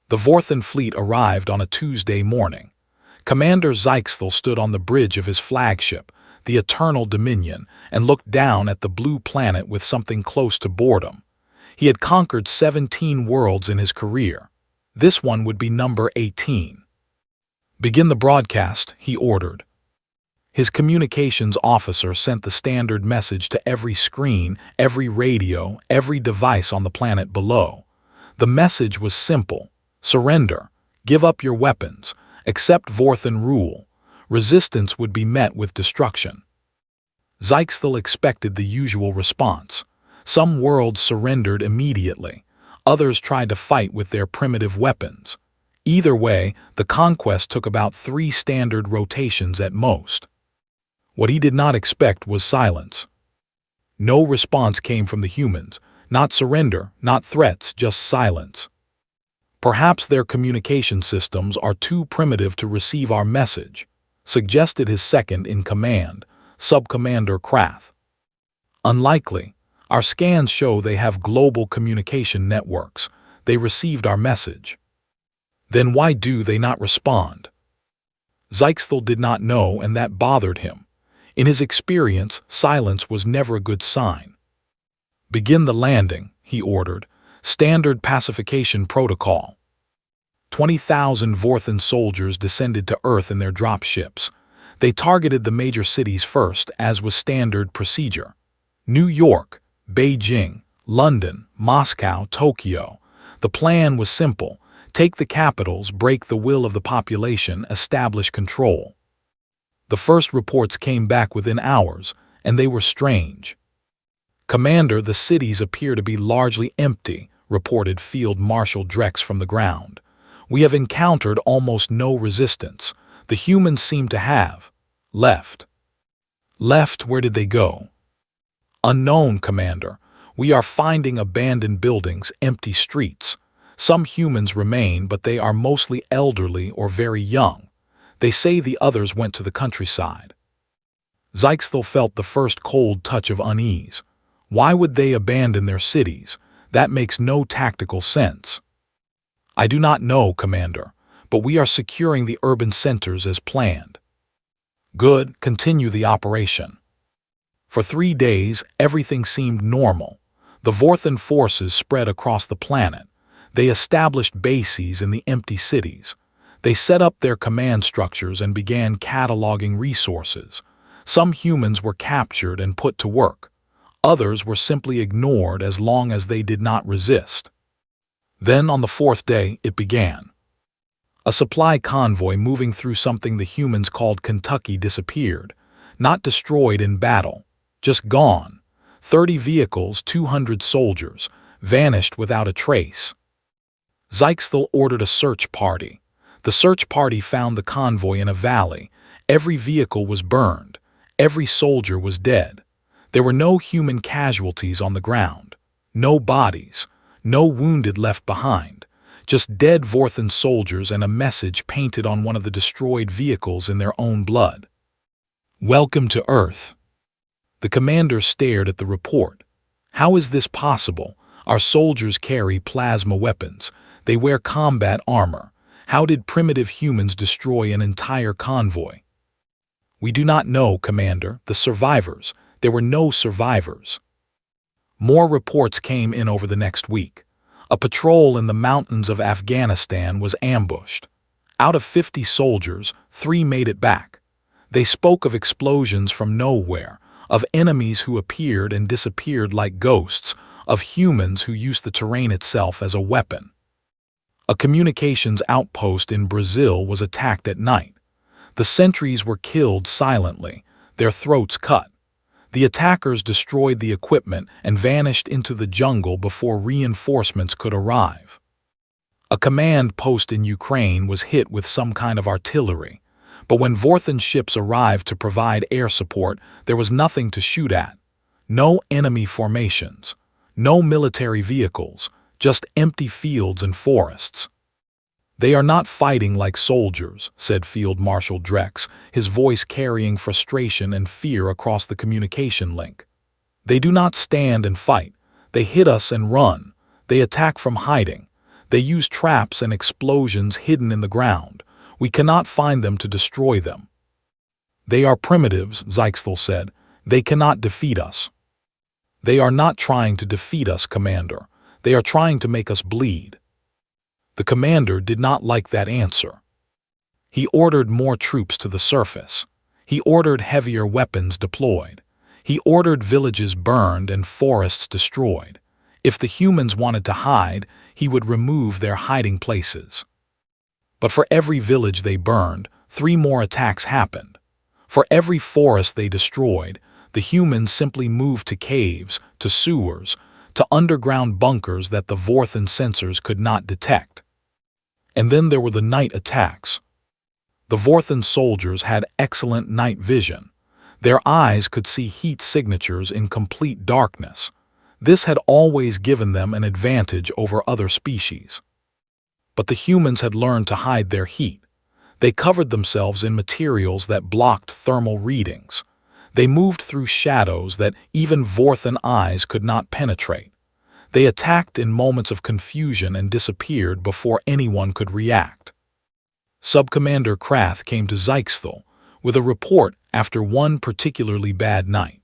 The Vorthan fleet arrived on a Tuesday morning. Commander Zyxthel stood on the bridge of his flagship, the Eternal Dominion, and looked down at the blue planet with something close to boredom. He had conquered 17 worlds in his career. This one would be number 18. "Begin the broadcast," he ordered. His communications officer sent the standard message to every screen, every radio, every device on the planet below. The message was simple: surrender, give up your weapons, accept Vorthan rule. Resistance would be met with destruction. Zyxthel expected the usual response. Some worlds surrendered immediately. Others tried to fight with their primitive weapons. Either way, the conquest took about 3 standard rotations at most. What he did not expect was silence. No response came from the humans. Not surrender, not threats, just silence. "Perhaps their communication systems are too primitive to receive our message," suggested his second-in-command, Subcommander Krath. "Unlikely. Our scans show they have global communication networks. They received our message." "Then why do they not respond?" Zyxthel did not know, and that bothered him. In his experience, silence was never a good sign. "Begin the landing," he ordered. "Standard pacification protocol." 20,000 Vorthan soldiers descended to Earth in their dropships. They targeted the major cities first, as was standard procedure. New York, Beijing, London, Moscow, Tokyo. The plan was simple: take the capitals, break the will of the population, establish control. The first reports came back within hours, and they were strange. "Commander, the cities appear to be largely empty," reported Field Marshal Drex from the ground. "We have encountered almost no resistance. The humans seem to have left." "Left? Where did they go?" "Unknown, Commander. We are finding abandoned buildings, empty streets. Some humans remain, but they are mostly elderly or very young. They say the others went to the countryside." Zyxthel felt the first cold touch of unease. Why would they abandon their cities? That makes no tactical sense. "I do not know, Commander, but we are securing the urban centers as planned." "Good, continue the operation." For 3 days, everything seemed normal. The Vorthan forces spread across the planet. They established bases in the empty cities. They set up their command structures and began cataloging resources. Some humans were captured and put to work. Others were simply ignored as long as they did not resist. Then, on the 4th day, it began. A supply convoy moving through something the humans called Kentucky disappeared. Not destroyed in battle, just gone. 30 vehicles, 200 soldiers, vanished without a trace. Zyxthel ordered a search party. The search party found the convoy in a valley. Every vehicle was burned. Every soldier was dead. There were no human casualties on the ground. No bodies. No wounded left behind. Just dead Vorthan soldiers and a message painted on one of the destroyed vehicles in their own blood. "Welcome to Earth." The commander stared at the report. How is this possible? Our soldiers carry plasma weapons. They wear combat armor. How did primitive humans destroy an entire convoy? "We do not know, Commander. The survivors. There were no survivors." More reports came in over the next week. A patrol in the mountains of Afghanistan was ambushed. Out of 50 soldiers, 3 made it back. They spoke of explosions from nowhere, of enemies who appeared and disappeared like ghosts, of humans who used the terrain itself as a weapon. A communications outpost in Brazil was attacked at night. The sentries were killed silently, their throats cut. The attackers destroyed the equipment and vanished into the jungle before reinforcements could arrive. A command post in Ukraine was hit with some kind of artillery, but when Vorthan ships arrived to provide air support, there was nothing to shoot at. No enemy formations, no military vehicles, just empty fields and forests. "They are not fighting like soldiers," said Field Marshal Drex, his voice carrying frustration and fear across the communication link. "They do not stand and fight. They hit us and run. They attack from hiding. They use traps and explosions hidden in the ground. We cannot find them to destroy them. They are primitives, Zyxthel said. They cannot defeat us. They are not trying to defeat us, Commander. They are trying to make us bleed. The commander did not like that answer. He ordered more troops to the surface. He ordered heavier weapons deployed. He ordered villages burned and forests destroyed. If the humans wanted to hide, he would remove their hiding places. But for every village they burned, 3 more attacks happened. For every forest they destroyed, the humans simply moved to caves, to sewers, to underground bunkers that the Vorthan sensors could not detect. And then there were the night attacks. The Vorthan soldiers had excellent night vision. Their eyes could see heat signatures in complete darkness. This had always given them an advantage over other species. But the humans had learned to hide their heat. They covered themselves in materials that blocked thermal readings. They moved through shadows that even Vorthan eyes could not penetrate. They attacked in moments of confusion and disappeared before anyone could react. Subcommander Krath came to Zyxthel with a report after one particularly bad night.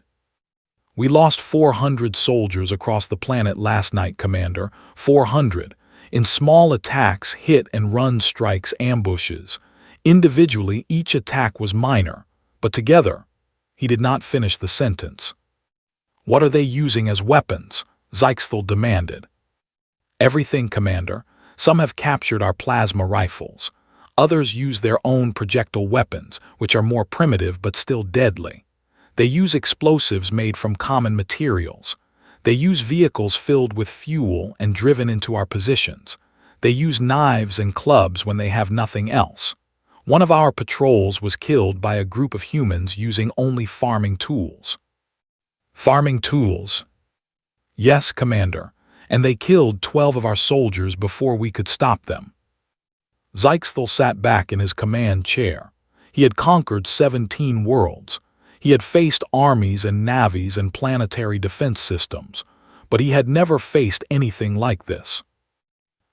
We lost 400 soldiers across the planet last night, Commander. 400. In small attacks, hit-and-run strikes, ambushes. Individually, each attack was minor, but together, he did not finish the sentence. What are they using as weapons? Zyxthel demanded. Everything, Commander. Some have captured our plasma rifles. Others use their own projectile weapons, which are more primitive but still deadly. They use explosives made from common materials. They use vehicles filled with fuel and driven into our positions. They use knives and clubs when they have nothing else. One of our patrols was killed by a group of humans using only farming tools. Farming tools? Yes, Commander, and they killed 12 of our soldiers before we could stop them. Zyxthel sat back in his command chair. He had conquered 17 worlds. He had faced armies and navies and planetary defense systems, but he had never faced anything like this.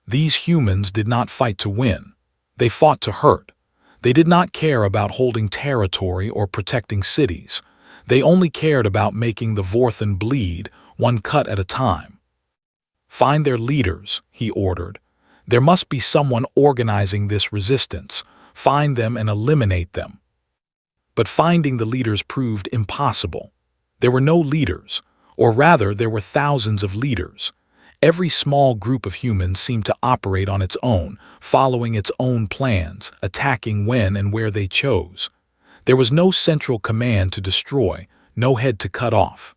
These humans did not fight to win. They fought to hurt. They did not care about holding territory or protecting cities. They only cared about making the Vorthan bleed, one cut at a time. Find their leaders, he ordered. There must be someone organizing this resistance. Find them and eliminate them. But finding the leaders proved impossible. There were no leaders, or rather there were thousands of leaders. Every small group of humans seemed to operate on its own, following its own plans, attacking when and where they chose. There was no central command to destroy, no head to cut off.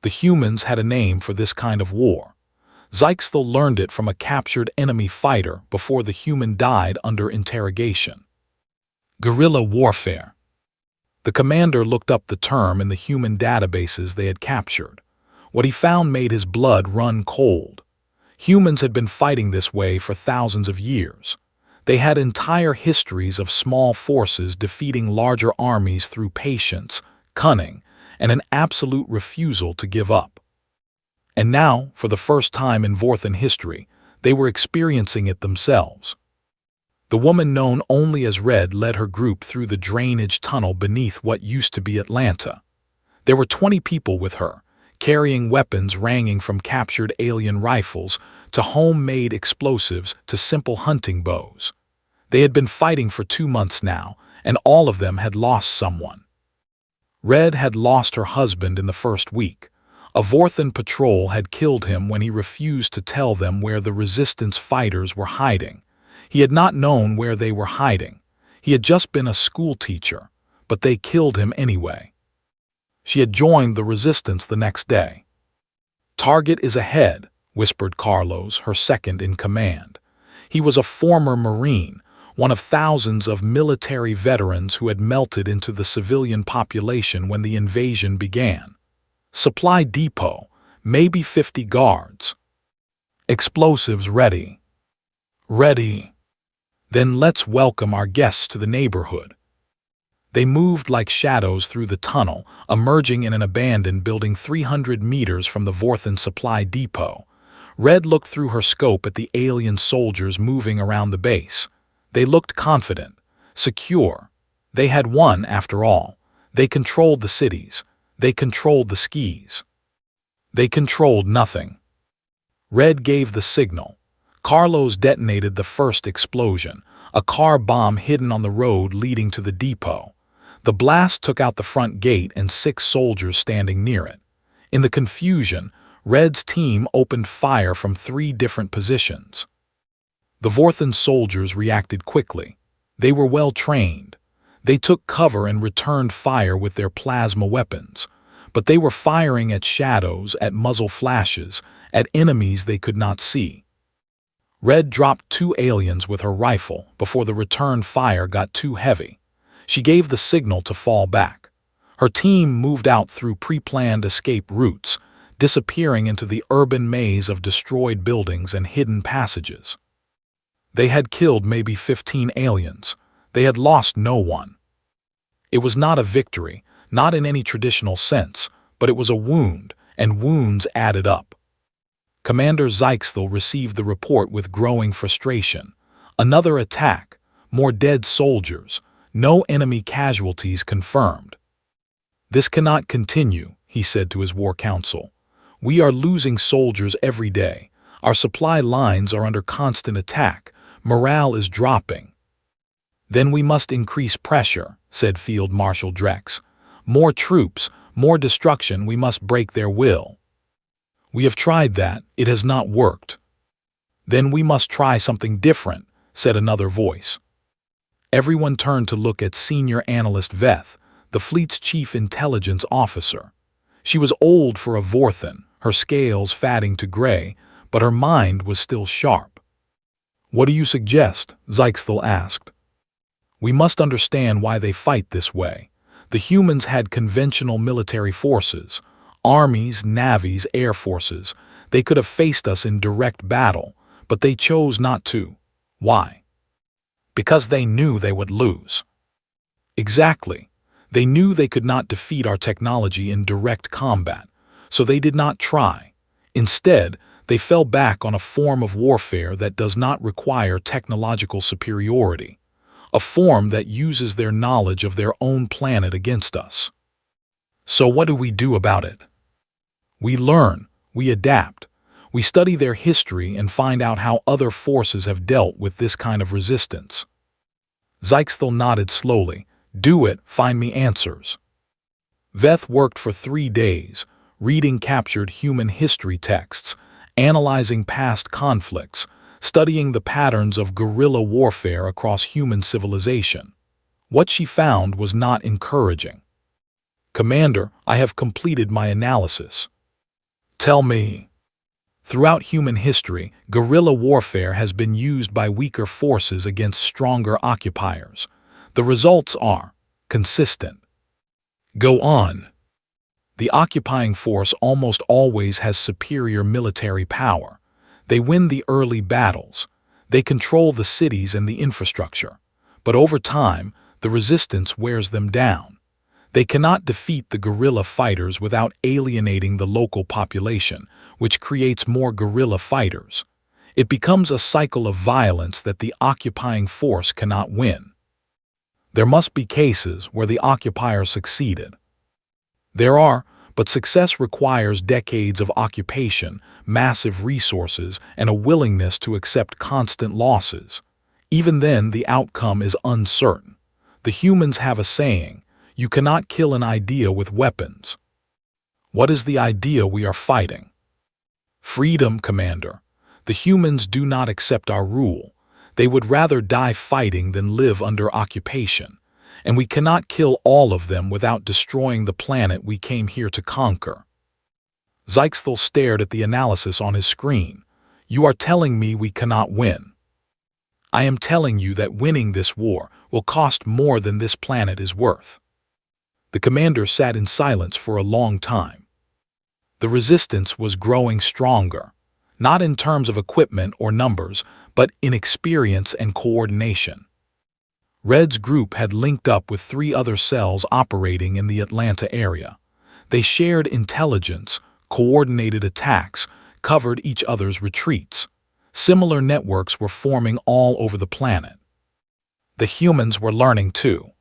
The humans had a name for this kind of war. Zyxthel learned it from a captured enemy fighter before the human died under interrogation. Guerrilla warfare. The commander looked up the term in the human databases they had captured. What he found made his blood run cold. Humans had been fighting this way for thousands of years. They had entire histories of small forces defeating larger armies through patience, cunning, and an absolute refusal to give up. And now, for the first time in Vorthan history, they were experiencing it themselves. The woman known only as Red led her group through the drainage tunnel beneath what used to be Atlanta. There were 20 people with her, carrying weapons ranging from captured alien rifles to homemade explosives to simple hunting bows. They had been fighting for 2 months now, and all of them had lost someone. Red had lost her husband in the first week. A Vorthan patrol had killed him when he refused to tell them where the resistance fighters were hiding. He had not known where they were hiding. He had just been a school teacher, but they killed him anyway. She had joined the resistance the next day. "Target is ahead," whispered Carlos, her second in command. He was a former Marine, one of thousands of military veterans who had melted into the civilian population when the invasion began. "Supply depot, maybe 50 guards. Explosives ready." "Ready." "Then let's welcome our guests to the neighborhood." They moved like shadows through the tunnel, emerging in an abandoned building 300 meters from the Vorthan supply depot. Red looked through her scope at the alien soldiers moving around the base. They looked confident, secure. They had won, after all. They controlled the cities. They controlled the skis. They controlled nothing. Red gave the signal. Carlos detonated the first explosion, a car bomb hidden on the road leading to the depot. The blast took out the front gate and 6 soldiers standing near it. In the confusion, Red's team opened fire from 3 different positions. The Vorthan soldiers reacted quickly. They were well trained. They took cover and returned fire with their plasma weapons, but they were firing at shadows, at muzzle flashes, at enemies they could not see. Red dropped 2 aliens with her rifle before the return fire got too heavy. She gave the signal to fall back. Her team moved out through pre-planned escape routes, disappearing into the urban maze of destroyed buildings and hidden passages. They had killed maybe 15 aliens. They had lost no one. It was not a victory, not in any traditional sense, but it was a wound, and wounds added up. Commander Zyxthel received the report with growing frustration. Another attack, more dead soldiers, no enemy casualties confirmed. "This cannot continue," he said to his war council. "We are losing soldiers every day. Our supply lines are under constant attack. Morale is dropping." "Then we must increase pressure," said Field Marshal Drex. "More troops, more destruction, we must break their will." "We have tried that. It has not worked." "Then we must try something different," said another voice. Everyone turned to look at Senior Analyst Veth, the fleet's chief intelligence officer. She was old for a Vorthan, her scales fatting to gray, but her mind was still sharp. "What do you suggest?" Zyxthel asked. "We must understand why they fight this way. The humans had conventional military forces, armies, navies, air forces. They could have faced us in direct battle, but they chose not to. Why? Because they knew they would lose." "Exactly. They knew they could not defeat our technology in direct combat, so they did not try. Instead, they fell back on a form of warfare that does not require technological superiority, a form that uses their knowledge of their own planet against us. So what do we do about it? We learn, we adapt, we study their history and find out how other forces have dealt with this kind of resistance." Zyxthel nodded slowly. "Do it, find me answers." Veth worked for 3 days, reading captured human history texts, analyzing past conflicts, studying the patterns of guerrilla warfare across human civilization. What she found was not encouraging. "Commander, I have completed my analysis." "Tell me." "Throughout human history, guerrilla warfare has been used by weaker forces against stronger occupiers. The results are consistent." "Go on." "The occupying force almost always has superior military power. They win the early battles. They control the cities and the infrastructure. But over time, the resistance wears them down. They cannot defeat the guerrilla fighters without alienating the local population, which creates more guerrilla fighters. It becomes a cycle of violence that the occupying force cannot win. There must be cases where the occupier succeeded. There are, but success requires decades of occupation, massive resources, and a willingness to accept constant losses. Even then, the outcome is uncertain. The humans have a saying, "You cannot kill an idea with weapons." What is the idea we are fighting? Freedom, Commander. The humans do not accept our rule. They would rather die fighting than live under occupation. And we cannot kill all of them without destroying the planet we came here to conquer. Zyxthel stared at the analysis on his screen. "You are telling me we cannot win." "I am telling you that winning this war will cost more than this planet is worth." The commander sat in silence for a long time. The resistance was growing stronger, not in terms of equipment or numbers, but in experience and coordination. Red's group had linked up with 3 other cells operating in the Atlanta area. They shared intelligence, coordinated attacks, covered each other's retreats. Similar networks were forming all over the planet. The humans were learning too.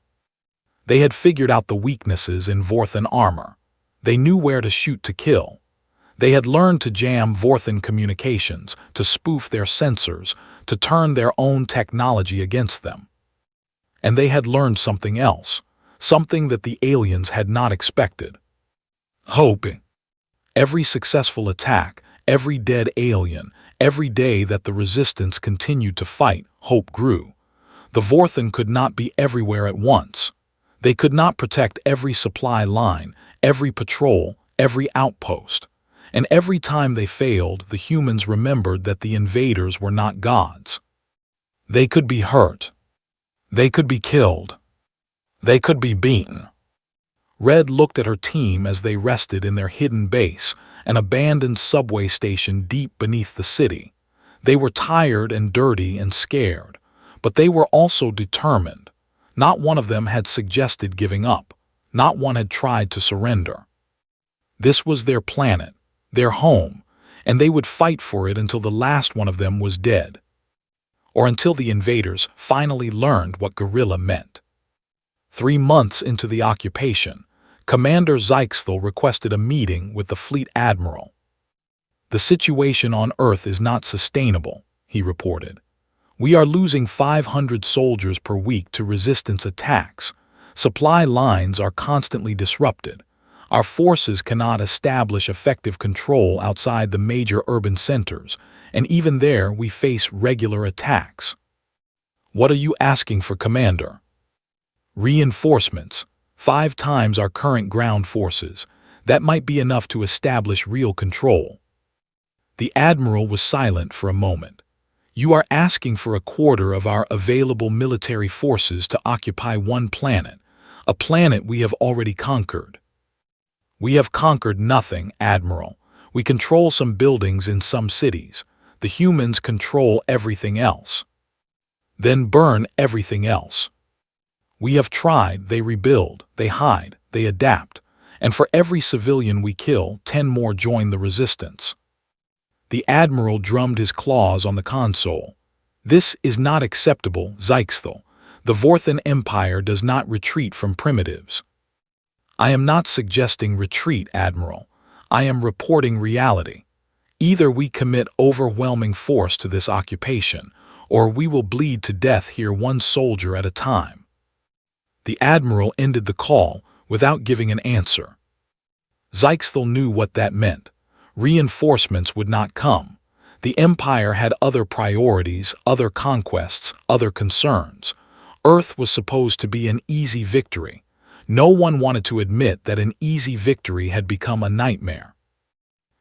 They had figured out the weaknesses in Vorthan armor. They knew where to shoot to kill. They had learned to jam Vorthan communications, to spoof their sensors, to turn their own technology against them. And they had learned something else, something that the aliens had not expected. Hoping. Every successful attack, every dead alien, every day that the resistance continued to fight, hope grew. The Vorthan could not be everywhere at once. They could not protect every supply line, every patrol, every outpost. And every time they failed, the humans remembered that the invaders were not gods. They could be hurt. They could be killed. They could be beaten. Red looked at her team as they rested in their hidden base, an abandoned subway station deep beneath the city. They were tired and dirty and scared, but they were also determined. Not one of them had suggested giving up. Not one had tried to surrender. This was their planet, their home, and they would fight for it until the last one of them was dead. Or until the invaders finally learned what Guerrilla meant. 3 months into the occupation, Commander Zyxthel requested a meeting with the fleet admiral. "The situation on Earth is not sustainable," he reported. "We are losing 500 soldiers per week to resistance attacks. Supply lines are constantly disrupted. Our forces cannot establish effective control outside the major urban centers, and even there we face regular attacks." "What are you asking for, Commander?" "Reinforcements, 5 times our current ground forces. That might be enough to establish real control." The Admiral was silent for a moment. "You are asking for a quarter of our available military forces to occupy one planet, a planet we have already conquered." "We have conquered nothing, Admiral. We control some buildings in some cities. The humans control everything else." "Then burn everything else." "We have tried, they rebuild, they hide, they adapt, and for every civilian we kill, 10 more join the resistance." The Admiral drummed his claws on the console. "This is not acceptable, Zyxthel. The Vorthan Empire does not retreat from primitives." "I am not suggesting retreat, Admiral. I am reporting reality. Either we commit overwhelming force to this occupation, or we will bleed to death here one soldier at a time." The Admiral ended the call without giving an answer. Zyxthel knew what that meant. Reinforcements would not come. The Empire had other priorities, other conquests, other concerns. Earth was supposed to be an easy victory. No one wanted to admit that an easy victory had become a nightmare.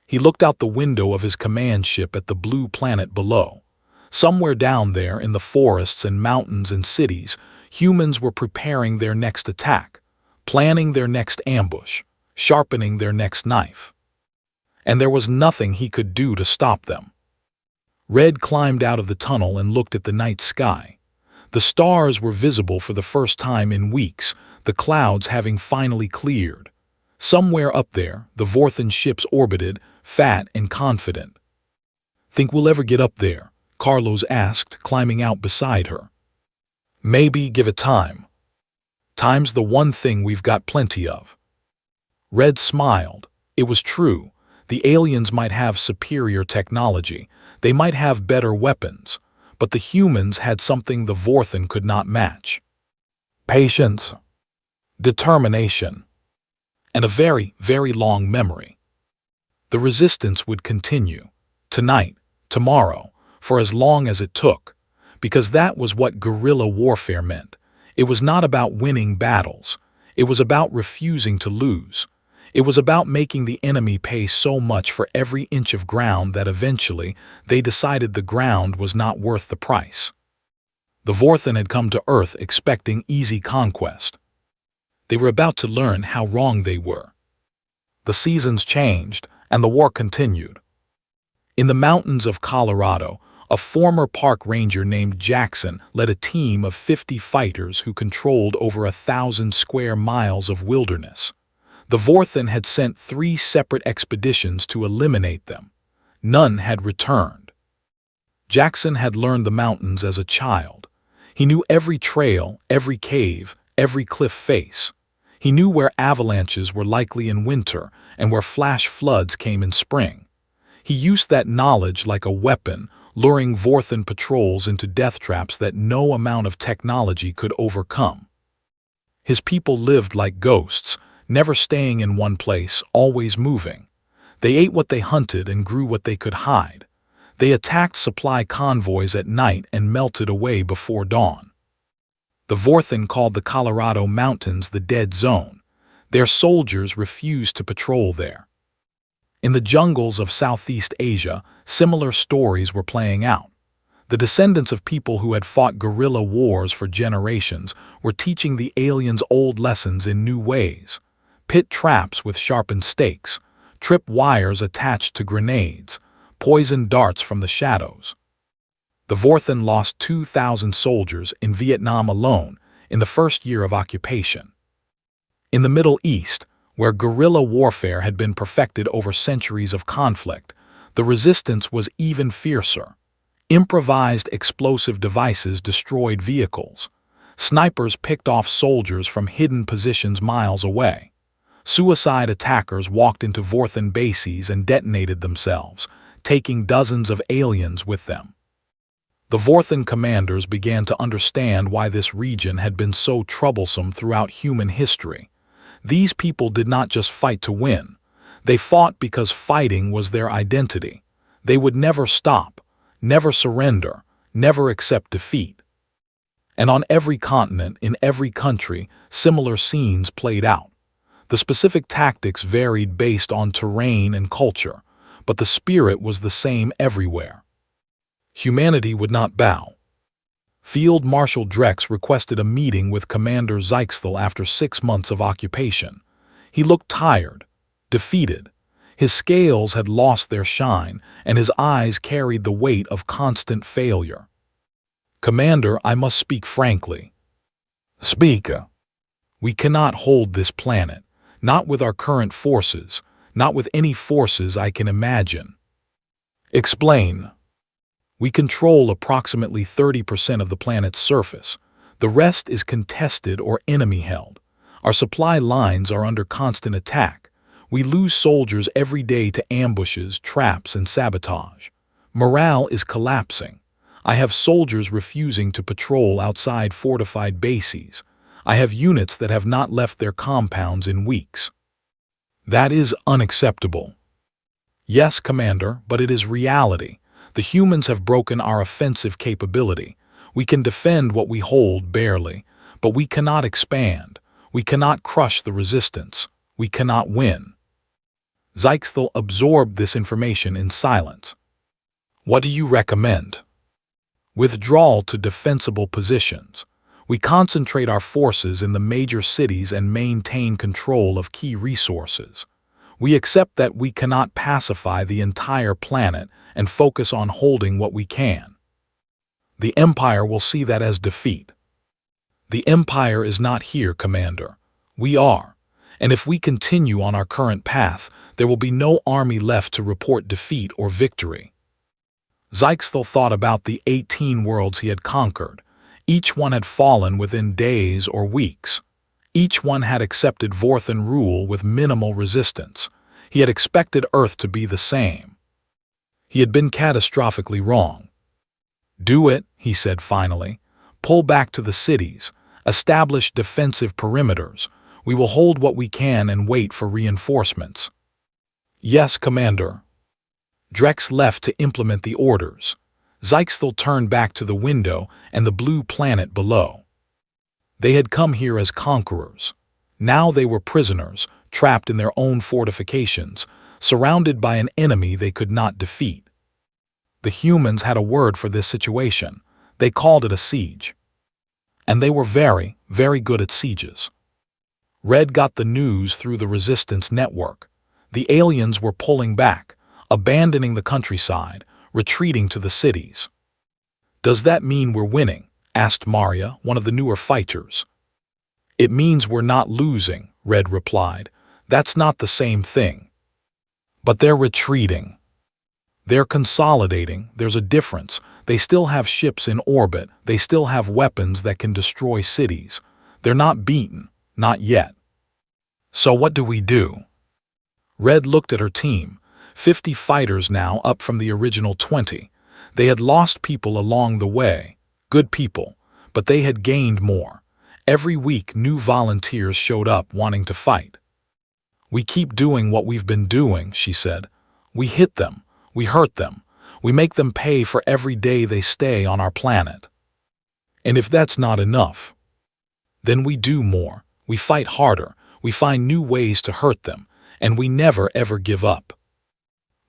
He looked out the window of his command ship at the blue planet below. Somewhere down there in the forests and mountains and cities, humans were preparing their next attack, planning their next ambush, sharpening their next knife. And there was nothing he could do to stop them. Red climbed out of the tunnel and looked at the night sky. The stars were visible for the first time in weeks, the clouds having finally cleared. Somewhere up there, the Vorthan ships orbited, fat and confident. "Think we'll ever get up there?" Carlos asked, climbing out beside her. "Maybe, give it time. Time's the one thing we've got plenty of." Red smiled. It was true. The aliens might have superior technology. They might have better weapons. But the humans had something the Vorthan could not match. Patience, determination, and a very, very long memory. The resistance would continue, tonight, tomorrow, for as long as it took, because that was what guerrilla warfare meant. It was not about winning battles. It was about refusing to lose. It was about making the enemy pay so much for every inch of ground that eventually they decided the ground was not worth the price. The Vorthan had come to Earth expecting easy conquest. They were about to learn how wrong they were. The seasons changed, and the war continued. In the mountains of Colorado, a former park ranger named Jackson led a team of 50 fighters who controlled over 1,000 square miles of wilderness. The Vorthan had sent 3 separate expeditions to eliminate them. None had returned. Jackson had learned the mountains as a child. He knew every trail, every cave, every cliff face. He knew where avalanches were likely in winter and where flash floods came in spring. He used that knowledge like a weapon, luring Vorthan patrols into death traps that no amount of technology could overcome. His people lived like ghosts, never staying in one place, always moving. They ate what they hunted and grew what they could hide. They attacked supply convoys at night and melted away before dawn. The Vorthan called the Colorado Mountains the Dead Zone. Their soldiers refused to patrol there. In the jungles of Southeast Asia, similar stories were playing out. The descendants of people who had fought guerrilla wars for generations were teaching the aliens old lessons in new ways. Pit traps with sharpened stakes, trip wires attached to grenades, poison darts from the shadows. The Vorthan lost 2,000 soldiers in Vietnam alone in the first year of occupation. In the Middle East, where guerrilla warfare had been perfected over centuries of conflict, the resistance was even fiercer. Improvised explosive devices destroyed vehicles. Snipers picked off soldiers from hidden positions miles away. Suicide attackers walked into Vorthan bases and detonated themselves, taking dozens of aliens with them. The Vorthan commanders began to understand why this region had been so troublesome throughout human history. These people did not just fight to win. They fought because fighting was their identity. They would never stop, never surrender, never accept defeat. And on every continent, in every country, similar scenes played out. The specific tactics varied based on terrain and culture, but the spirit was the same everywhere. Humanity would not bow. Field Marshal Drex requested a meeting with Commander Zyxthel after 6 months of occupation. He looked tired, defeated. His scales had lost their shine, and his eyes carried the weight of constant failure. "Commander, I must speak frankly." "Speak." "We cannot hold this planet, not with our current forces, not with any forces I can imagine." "Explain." "We control approximately 30% of the planet's surface. The rest is contested or enemy-held. Our supply lines are under constant attack. We lose soldiers every day to ambushes, traps, and sabotage. Morale is collapsing. I have soldiers refusing to patrol outside fortified bases. I have units that have not left their compounds in weeks." "That is unacceptable." "Yes, Commander, but it is reality. The humans have broken our offensive capability. We can defend what we hold barely, but we cannot expand. We cannot crush the resistance. We cannot win." Zyxthel absorbed this information in silence. "What do you recommend?" "Withdrawal to defensible positions. We concentrate our forces in the major cities and maintain control of key resources. We accept that we cannot pacify the entire planet and focus on holding what we can. The Empire will see that as defeat." "The Empire is not here, Commander. We are. And if we continue on our current path, there will be no army left to report defeat or victory." Zyxthel thought about the 18 worlds he had conquered. Each one had fallen within days or weeks. Each one had accepted Vorthan rule with minimal resistance. He had expected Earth to be the same. He had been catastrophically wrong. "Do it," he said finally. "Pull back to the cities. Establish defensive perimeters. We will hold what we can and wait for reinforcements." "Yes, Commander." Drex left to implement the orders. Zyxthel turned back to the window and the blue planet below. They had come here as conquerors. Now they were prisoners, trapped in their own fortifications, surrounded by an enemy they could not defeat. The humans had a word for this situation. They called it a siege. And they were very, very good at sieges. Red got the news through the resistance network. The aliens were pulling back, abandoning the countryside, retreating to the cities. "Does that mean we're winning?" asked Maria, one of the newer fighters. "It means we're not losing," Red replied. "That's not the same thing." "But they're retreating." They're consolidating, there's a difference. They still have ships in orbit, they still have weapons that can destroy cities. They're not beaten, not yet. So what do we do? Red looked at her team. 50 fighters now, up from the original 20. They had lost people along the way, good people, but they had gained more. Every week new volunteers showed up wanting to fight. We keep doing what we've been doing, she said. We hit them, we hurt them, we make them pay for every day they stay on our planet. And if that's not enough, then we do more, we fight harder, we find new ways to hurt them, and we never ever give up.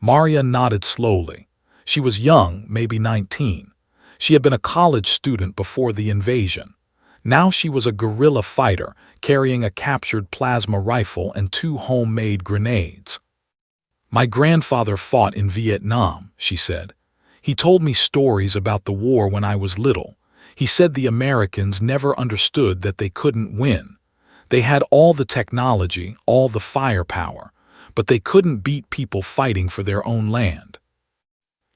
Maria nodded slowly. She was young, maybe 19. She had been a college student before the invasion. Now she was a guerrilla fighter, carrying a captured plasma rifle and 2 homemade grenades. My grandfather fought in Vietnam, she said. He told me stories about the war when I was little. He said the Americans never understood that they couldn't win. They had all the technology, all the firepower, but they couldn't beat people fighting for their own land.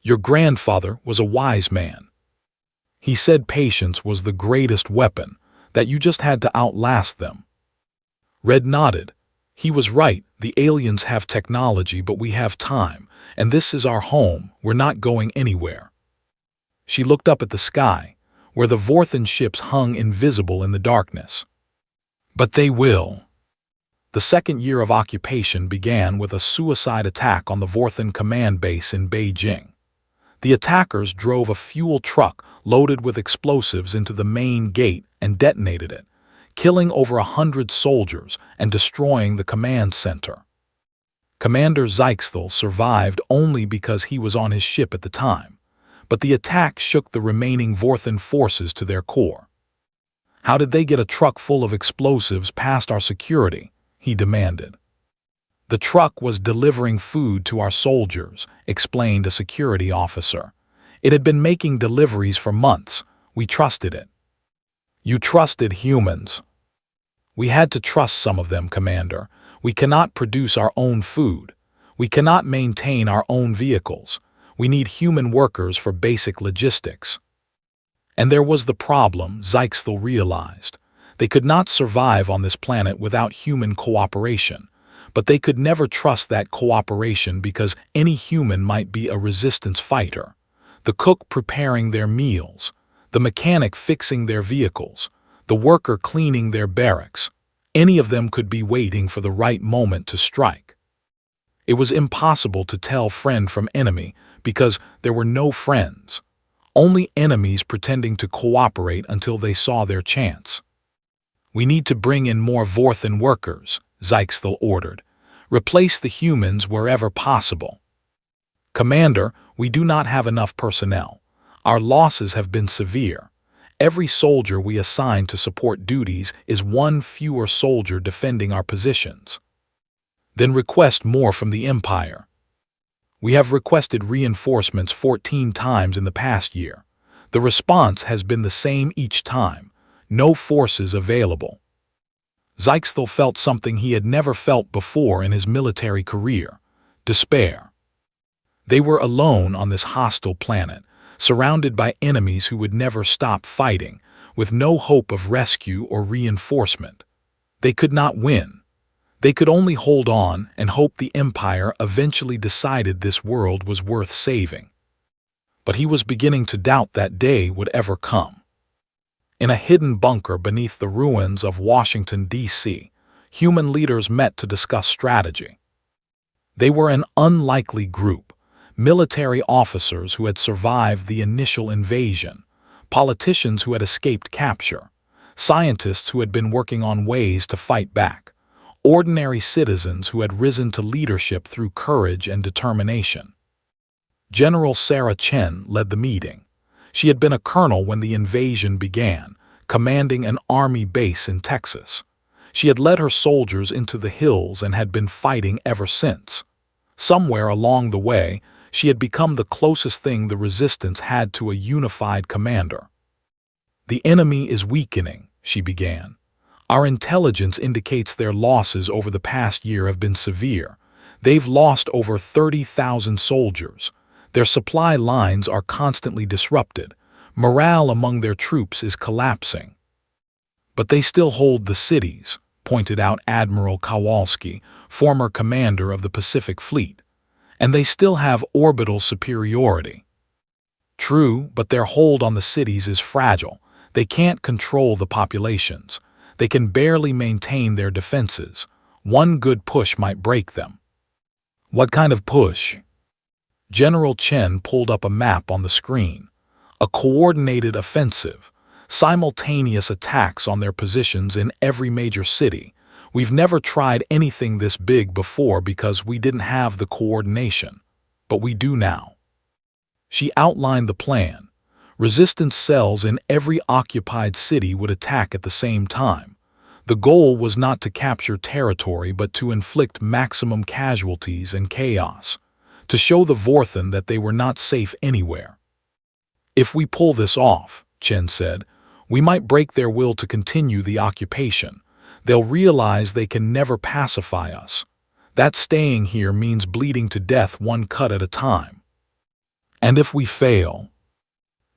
Your grandfather was a wise man. He said patience was the greatest weapon, that you just had to outlast them. Red nodded. He was right, the aliens have technology, but we have time, and this is our home, we're not going anywhere. She looked up at the sky, where the Vorthan ships hung invisible in the darkness. But they will. The second year of occupation began with a suicide attack on the Vorthan command base in Beijing. The attackers drove a fuel truck loaded with explosives into the main gate and detonated it, killing over 100 soldiers and destroying the command center. Commander Zyxthel survived only because he was on his ship at the time, but the attack shook the remaining Vorthan forces to their core. How did they get a truck full of explosives past our security? He demanded. The truck was delivering food to our soldiers, explained a security officer. It had been making deliveries for months. We trusted it. You trusted humans. We had to trust some of them, Commander. We cannot produce our own food. We cannot maintain our own vehicles. We need human workers for basic logistics. And there was the problem, Zyxthel realized. They could not survive on this planet without human cooperation, but they could never trust that cooperation because any human might be a resistance fighter. The cook preparing their meals, the mechanic fixing their vehicles, the worker cleaning their barracks, any of them could be waiting for the right moment to strike. It was impossible to tell friend from enemy because there were no friends, only enemies pretending to cooperate until they saw their chance. We need to bring in more Vorthan workers, Zyxthel ordered. Replace the humans wherever possible. Commander, we do not have enough personnel. Our losses have been severe. Every soldier we assign to support duties is one fewer soldier defending our positions. Then request more from the Empire. We have requested reinforcements 14 times in the past year. The response has been the same each time. No forces available. Zyxthel felt something he had never felt before in his military career: despair. They were alone on this hostile planet, surrounded by enemies who would never stop fighting, with no hope of rescue or reinforcement. They could not win. They could only hold on and hope the Empire eventually decided this world was worth saving. But he was beginning to doubt that day would ever come. In a hidden bunker beneath the ruins of Washington, D.C., human leaders met to discuss strategy. They were an unlikely group: military officers who had survived the initial invasion, politicians who had escaped capture, scientists who had been working on ways to fight back, ordinary citizens who had risen to leadership through courage and determination. General Sarah Chen led the meeting. She had been a colonel when the invasion began, commanding an army base in Texas. She had led her soldiers into the hills and had been fighting ever since. Somewhere along the way, she had become the closest thing the resistance had to a unified commander. The enemy is weakening, she began. Our intelligence indicates their losses over the past year have been severe. They've lost over 30,000 soldiers. Their supply lines are constantly disrupted. Morale among their troops is collapsing. But they still hold the cities, pointed out Admiral Kowalski, former commander of the Pacific Fleet. And they still have orbital superiority. True, but their hold on the cities is fragile. They can't control the populations. They can barely maintain their defenses. One good push might break them. What kind of push? General Chen pulled up a map on the screen. A coordinated offensive. Simultaneous attacks on their positions in every major city. We've never tried anything this big before because we didn't have the coordination. But we do now. She outlined the plan. Resistance cells in every occupied city would attack at the same time. The goal was not to capture territory but to inflict maximum casualties and chaos, to show the Vorthen that they were not safe anywhere. If we pull this off, Chen said, we might break their will to continue the occupation. They'll realize they can never pacify us. That staying here means bleeding to death one cut at a time. And if we fail,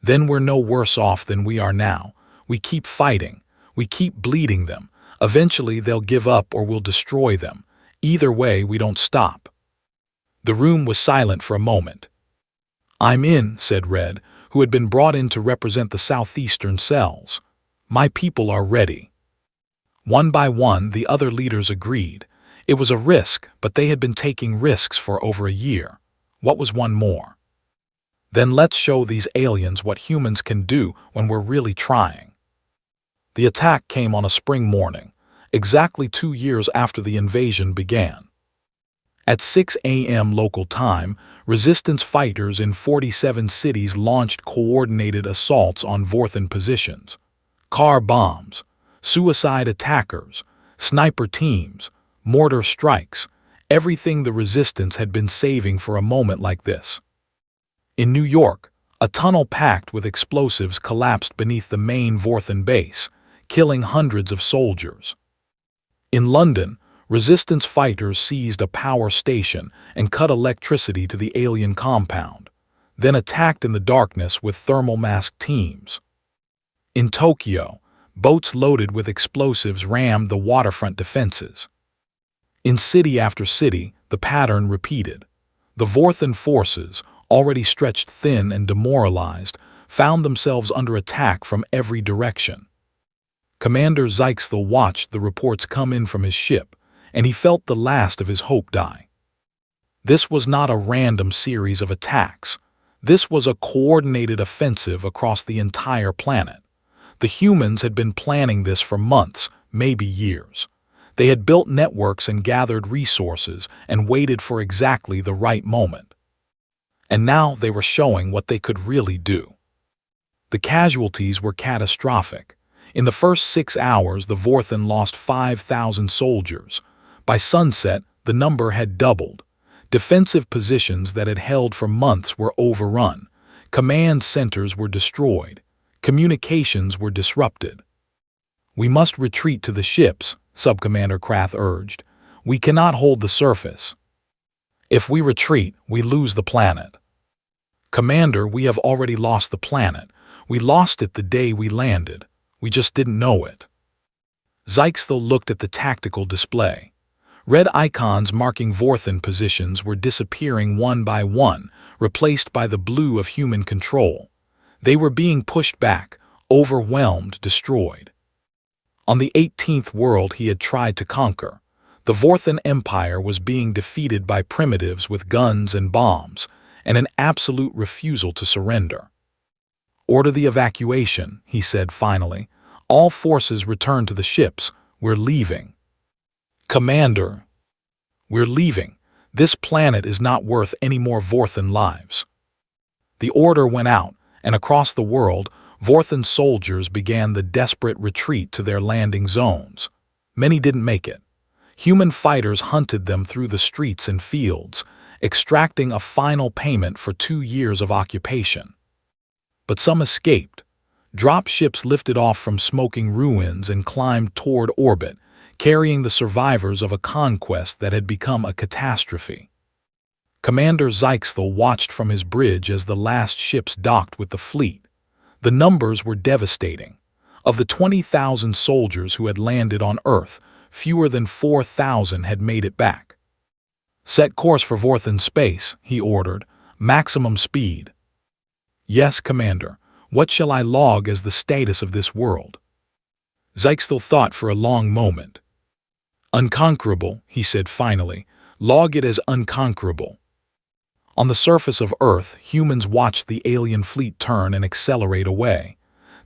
then we're no worse off than we are now. We keep fighting. We keep bleeding them. Eventually they'll give up or we'll destroy them. Either way, we don't stop. The room was silent for a moment. I'm in, said Red, who had been brought in to represent the southeastern cells. My people are ready. One by one, the other leaders agreed. It was a risk, but they had been taking risks for over a year. What was one more? Then let's show these aliens what humans can do when we're really trying. The attack came on a spring morning, exactly 2 years after the invasion began. At 6 a.m. local time, resistance fighters in 47 cities launched coordinated assaults on Vorthen positions. Car bombs, suicide attackers, sniper teams, mortar strikes, everything the resistance had been saving for a moment like this. In New York, a tunnel packed with explosives collapsed beneath the main Vorthen base, killing hundreds of soldiers. In London, resistance fighters seized a power station and cut electricity to the alien compound, then attacked in the darkness with thermal mask teams. In Tokyo, boats loaded with explosives rammed the waterfront defenses. In city after city, the pattern repeated. The Vorthen forces, already stretched thin and demoralized, found themselves under attack from every direction. Commander Zykesthal watched the reports come in from his ship, and he felt the last of his hope die. This was not a random series of attacks. This was a coordinated offensive across the entire planet. The humans had been planning this for months, maybe years. They had built networks and gathered resources and waited for exactly the right moment. And now they were showing what they could really do. The casualties were catastrophic. In the first 6 hours, the Vorthen lost 5,000 soldiers. By sunset, the number had doubled. Defensive positions that had held for months were overrun. Command centers were destroyed. Communications were disrupted. We must retreat to the ships, Subcommander Krath urged. We cannot hold the surface. If we retreat, we lose the planet. Commander, we have already lost the planet. We lost it the day we landed. We just didn't know it. Zykesthal looked at the tactical display. Red icons marking Vorthen positions were disappearing one by one, replaced by the blue of human control. They were being pushed back, overwhelmed, destroyed. On the 18th world he had tried to conquer, the Vorthen Empire was being defeated by primitives with guns and bombs, and an absolute refusal to surrender. Order the evacuation, he said finally. All forces return to the ships. We're leaving. Commander, we're leaving. This planet is not worth any more Vorthen lives. The order went out, and across the world, Vorthen soldiers began the desperate retreat to their landing zones. Many didn't make it. Human fighters hunted them through the streets and fields, extracting a final payment for 2 years of occupation. But some escaped. Drop ships lifted off from smoking ruins and climbed toward orbit, carrying the survivors of a conquest that had become a catastrophe. Commander Zyxthel watched from his bridge as the last ships docked with the fleet. The numbers were devastating. Of the 20,000 soldiers who had landed on Earth, fewer than 4,000 had made it back. "Set course for Vorthen space," he ordered. "Maximum speed." "Yes, Commander. What shall I log as the status of this world?" Zyxthel thought for a long moment. "Unconquerable," he said finally. "Log it as unconquerable." On the surface of Earth, humans watched the alien fleet turn and accelerate away.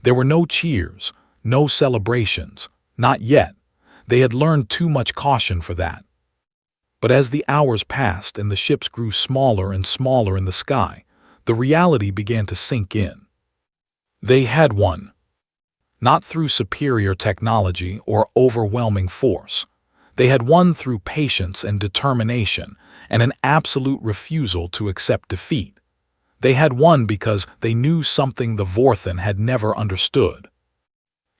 There were no cheers, no celebrations. Not yet. They had learned too much caution for that. But as the hours passed and the ships grew smaller and smaller in the sky, the reality began to sink in. They had won. Not through superior technology or overwhelming force. They had won through patience and determination and an absolute refusal to accept defeat. They had won because they knew something the Vorthen had never understood.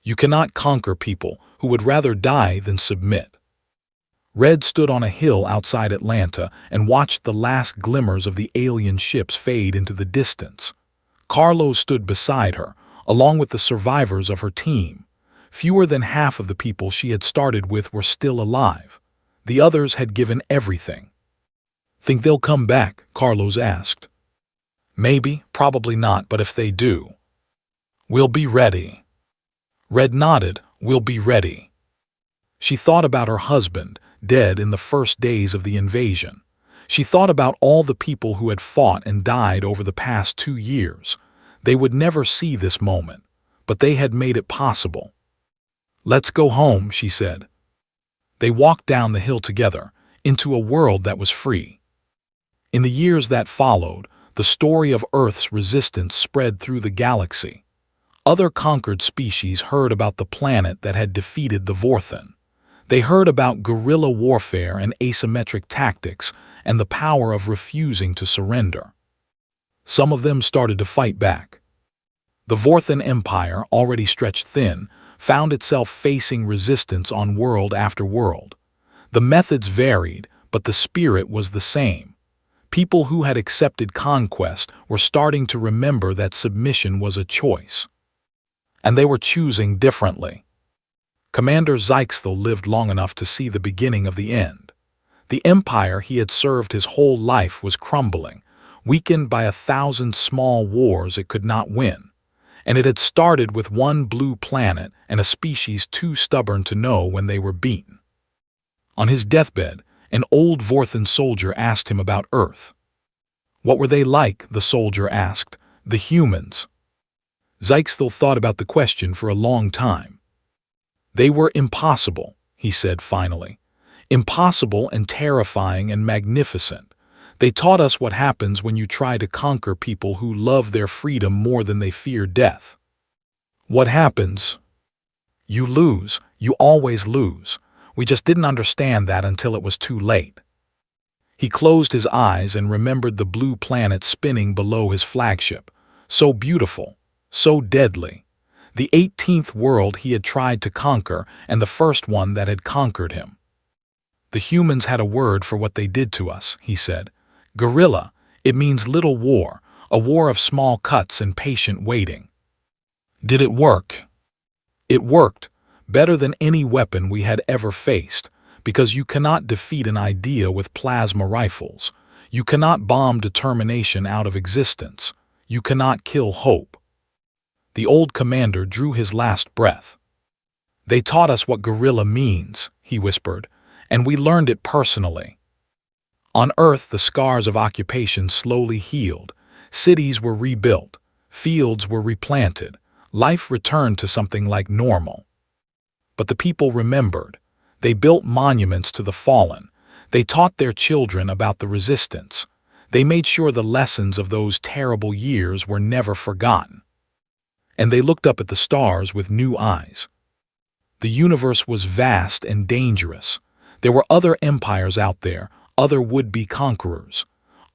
You cannot conquer people who would rather die than submit. Red stood on a hill outside Atlanta and watched the last glimmers of the alien ships fade into the distance. Carlos stood beside her, along with the survivors of her team. Fewer than half of the people she had started with were still alive. The others had given everything. "Think they'll come back?" Carlos asked. "Maybe, probably not, but if they do, we'll be ready." Red nodded. "We'll be ready." She thought about her husband, dead in the first days of the invasion. She thought about all the people who had fought and died over the past 2 years. They would never see this moment, but they had made it possible. "Let's go home," she said. They walked down the hill together, into a world that was free. In the years that followed, the story of Earth's resistance spread through the galaxy. Other conquered species heard about the planet that had defeated the Vorthen. They heard about guerrilla warfare and asymmetric tactics and the power of refusing to surrender. Some of them started to fight back. The Vorthen Empire, already stretched thin, found itself facing resistance on world after world. The methods varied, but the spirit was the same. People who had accepted conquest were starting to remember that submission was a choice. And they were choosing differently. Commander Zyxthel lived long enough to see the beginning of the end. The empire he had served his whole life was crumbling, weakened by 1,000 small wars it could not win. And it had started with one blue planet and a species too stubborn to know when they were beaten. On his deathbed, an old Vorthen soldier asked him about Earth. "What were they like?" the soldier asked. "The humans." Zyxthel thought about the question for a long time. "They were impossible," he said finally. "Impossible and terrifying and magnificent. They taught us what happens when you try to conquer people who love their freedom more than they fear death. What happens? You lose. You always lose. We just didn't understand that until it was too late." He closed his eyes and remembered the blue planet spinning below his flagship. So beautiful, so deadly. The 18th world he had tried to conquer and the first one that had conquered him. "The humans had a word for what they did to us," he said. "Guerrilla. It means little war, a war of small cuts and patient waiting." "Did it work?" "It worked. Better than any weapon we had ever faced, because you cannot defeat an idea with plasma rifles. You cannot bomb determination out of existence. You cannot kill hope." The old commander drew his last breath. "They taught us what guerrilla means," he whispered, "and we learned it personally." On Earth, the scars of occupation slowly healed. Cities were rebuilt. Fields were replanted. Life returned to something like normal. But the people remembered. They built monuments to the fallen. They taught their children about the resistance. They made sure the lessons of those terrible years were never forgotten. And they looked up at the stars with new eyes. The universe was vast and dangerous. There were other empires out there, other would-be conquerors.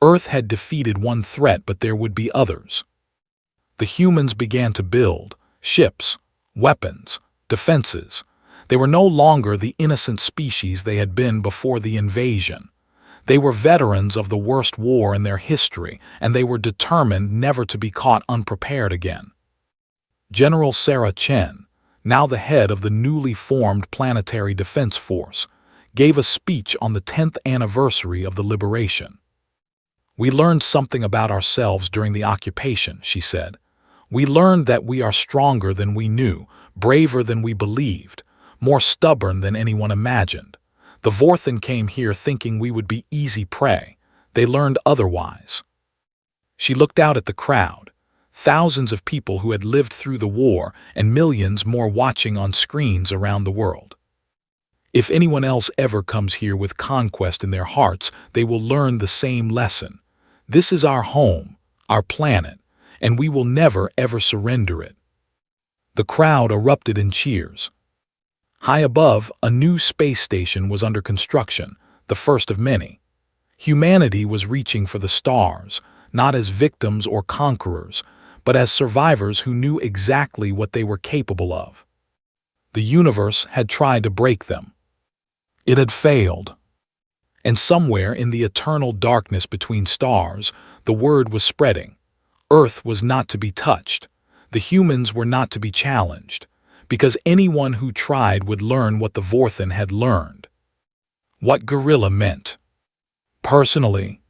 Earth had defeated one threat, but there would be others. The humans began to build ships, weapons, defenses. They were no longer the innocent species they had been before the invasion. They were veterans of the worst war in their history, and they were determined never to be caught unprepared again. General Sarah Chen, now the head of the newly formed Planetary Defense Force, gave a speech on the 10th anniversary of the liberation. "We learned something about ourselves during the occupation," she said. "We learned that we are stronger than we knew, braver than we believed, more stubborn than anyone imagined. The Vorthen came here thinking we would be easy prey. They learned otherwise." She looked out at the crowd, thousands of people who had lived through the war and millions more watching on screens around the world. "If anyone else ever comes here with conquest in their hearts, they will learn the same lesson. This is our home, our planet, and we will never ever surrender it." The crowd erupted in cheers. High above, a new space station was under construction, the first of many. Humanity was reaching for the stars, not as victims or conquerors, but as survivors who knew exactly what they were capable of. The universe had tried to break them. It had failed. And somewhere in the eternal darkness between stars, the word was spreading. Earth was not to be touched. The humans were not to be challenged, because anyone who tried would learn what the Vorthen had learned. What Guerrilla meant. Personally,